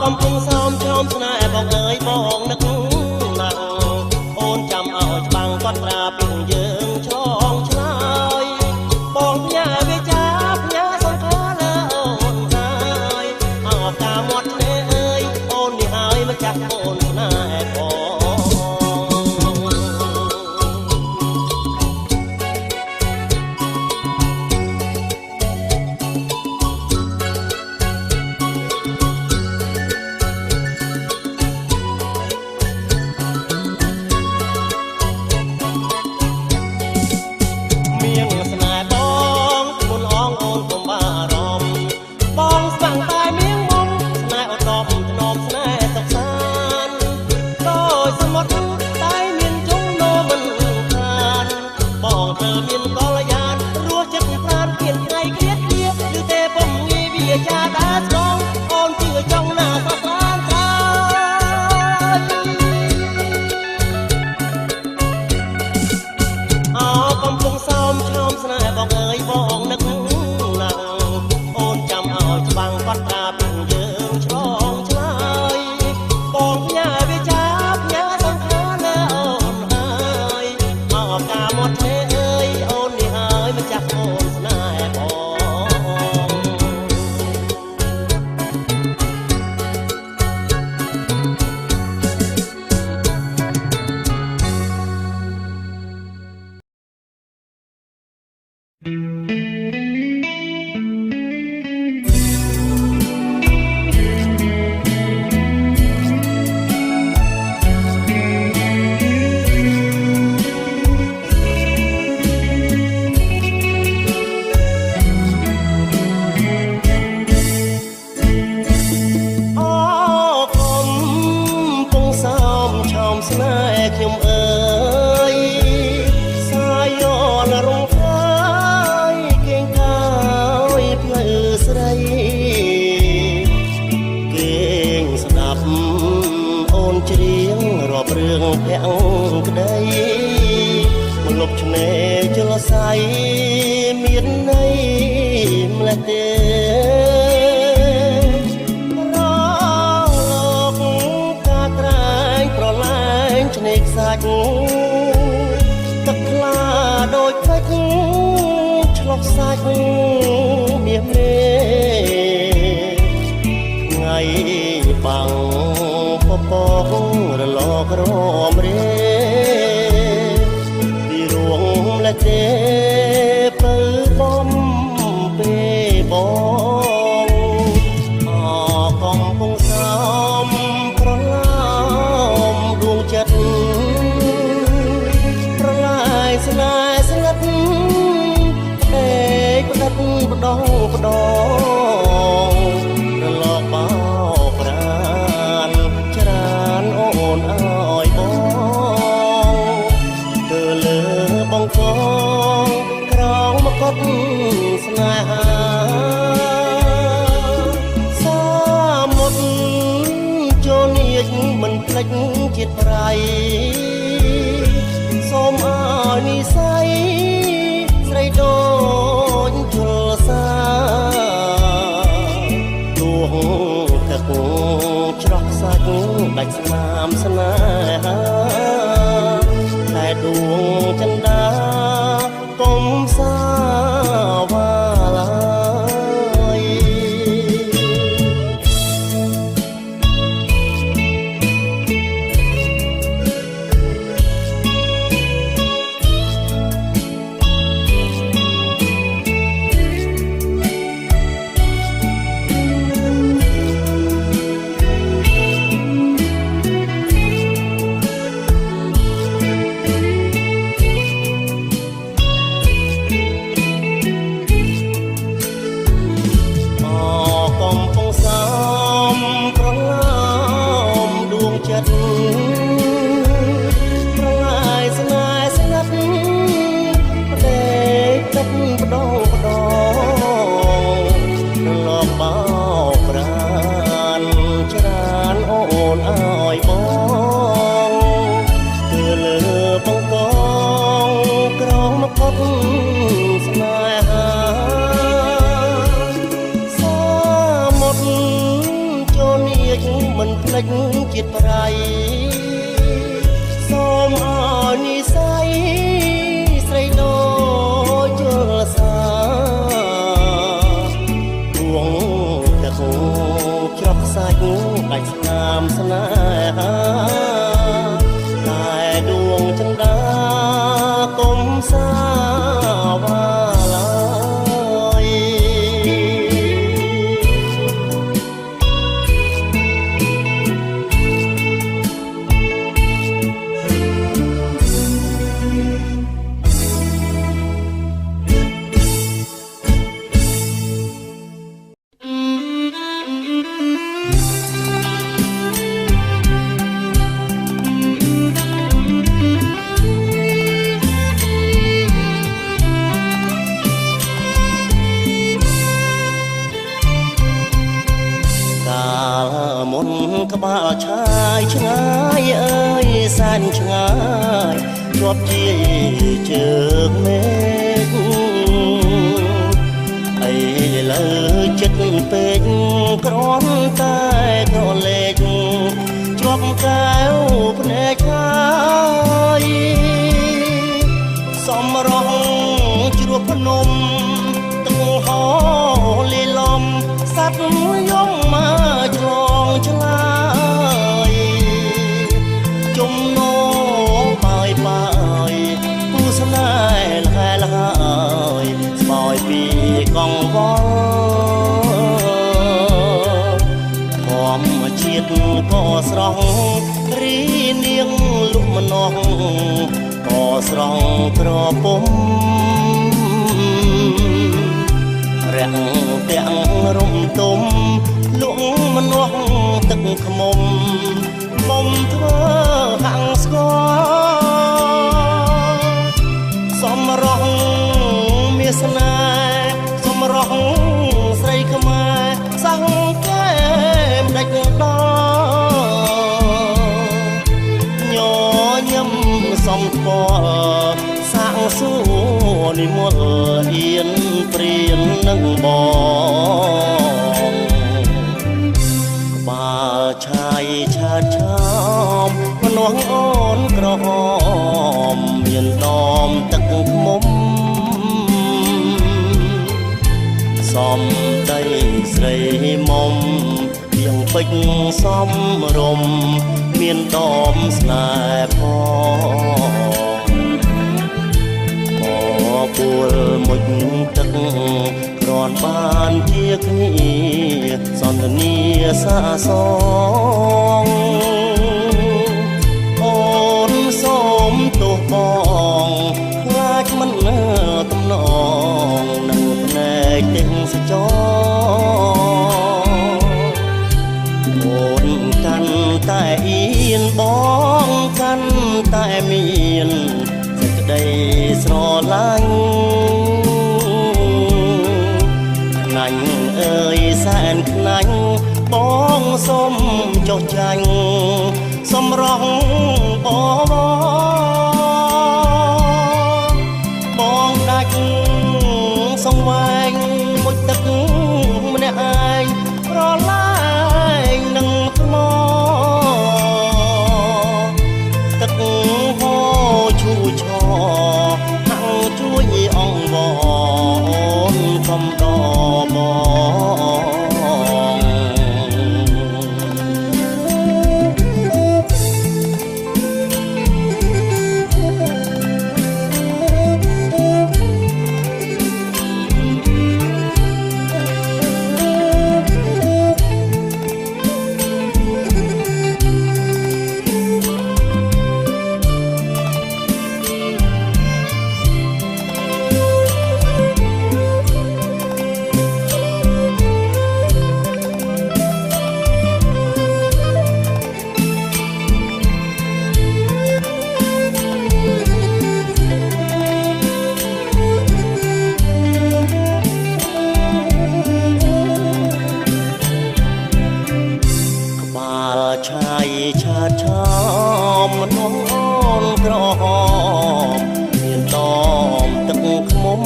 កំពុងសោមឈោមស្នេហ៍បងអើយបងនឹកណាស់អូនចាំឲ្យច្បាំងគាត់ត្រាពីយើងឆ្លងឆ្លើយបងផ្ញើវាចាផ្ញើសង្ខាលើអូនហើយអោការមាត់ឆ្នេរអើយអូននេះហើយមកចាស់អូនស្នេហ៍បងទឹកខ្លាដូចពេជ្រឆ្លុះសាច់មាសមេថ្ងៃបាំងពពករលករមរេពីរួងម្លេះទេពើបំពេបងកំពុងសំប្រឡំដួងចិត្តស្នេហ៍ស្ងាត់ពេកផ្ដិតផ្ដងផ្ដងរលកបោកប្រានច្រានអូនអើយបងទៅលើបងកងក្រោមមកុដស្នេហាសាមុតចូលនៀចមិនភ្លេចជាតិប្រៃសូមឲ្យនិស័យស្រីដូចជលសាដួងទឹកច្រោះសាច់ដាច់ស្នាមស្នេហាតែដួងចន្ទាកុំសាវាឡាយ លេចជាតិប្រៃសូមអើយនិស័យស្រីដូចជលសាដួងតែគូច្រកសាច់ដាច់ស្នាមស្នេហាតែដួងចង្ដាកុំសាវាឡើយក្បាលឆាយឆ្ងាយអើយសែនឆ្ងាយជាប់ជាជើងមេឃអីលើចិត្តពេកគ្រាន់តែក្រលេកជាប់កែវភ្នែកហើយសំរងជ្រោះភ្នំទឹកហោលីលំសัตว์យំមកឆ្លងឆ្លាយជំនោបាយបាយគូស្នេហ៍លហែលហើយស្បយពីកងវល់ធម្មជាតិក៏ស្រស់រីនាងលុកម្នោះក៏ស្រស់ក្រពុំរាំងទាំងរំទុំលក់មនុស្សទឹកខ្មុំមុំធ្វើហាំងស្គាល់សំរងមានស្នេហ៍សំរងស្រីខ្មែរសាំងកែមដាច់ដល់ញញឹមសំស្គាល់សាំងសួរនិមលអៀនព្រៀននឹងបងក្បាលឆាយឆាតឆោមមនុស្សអូនក្រហមមានដមទឹកខ្មុំសំដីស្រីមុំយ៉ាងពេចសំរំមានដមស្នេហ៍ផងពួលមុជទឹកគ្រាន់បានជាគ្នាសន្តានាសាសងអូនសូមទោសបងខ្លាចមិនទំនងនឹងភ្នែកទាំងសចអូនកាន់តែអៀនបងកាន់តែមានសេចក្តីស្រឡាញ់ខ្នាញ់អើយសែនខ្នាញ់បងសូមចុះចាញ់សំរងបងដាច់សង្វែងមុជទឹកម្នាក់ឯងប្រឡាយនឹងថ្មទឹកហូរឈូឆហាំងជួយអង្វរកំដបងឆាយឆាតឆោមមនុស្សអូនក្រហមមានដមទឹកខ្មុំ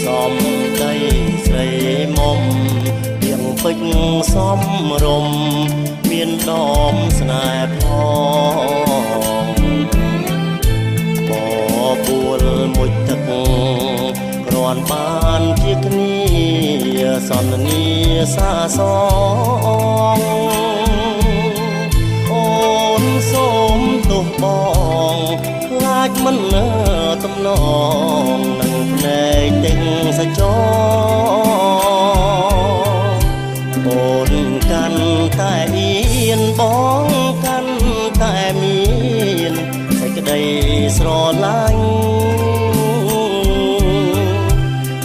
សំដីស្រីមុំទៀង ពេចសំរំមានដមស្នេហ៍ផងបបួលមួយទឹកគ្រាន់បានជាគ្នាសន្និសាសងអូនសូមទោសបងខ្លាចមិនទំនងនឹងភ្នែកទាំងសចអូនកាន់តែអៀនបងកាន់តែមានសេចក្តីស្រឡាញ់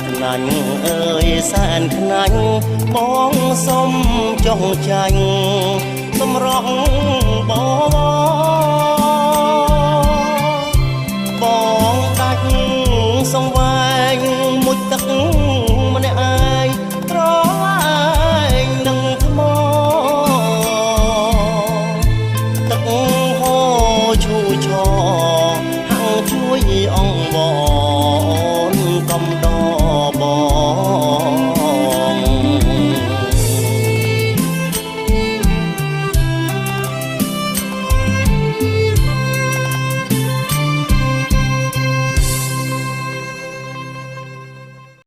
ខ្លាញ់អើយសែនខ្លាញ់បងសុំចុះចាញ់សម្រក់បង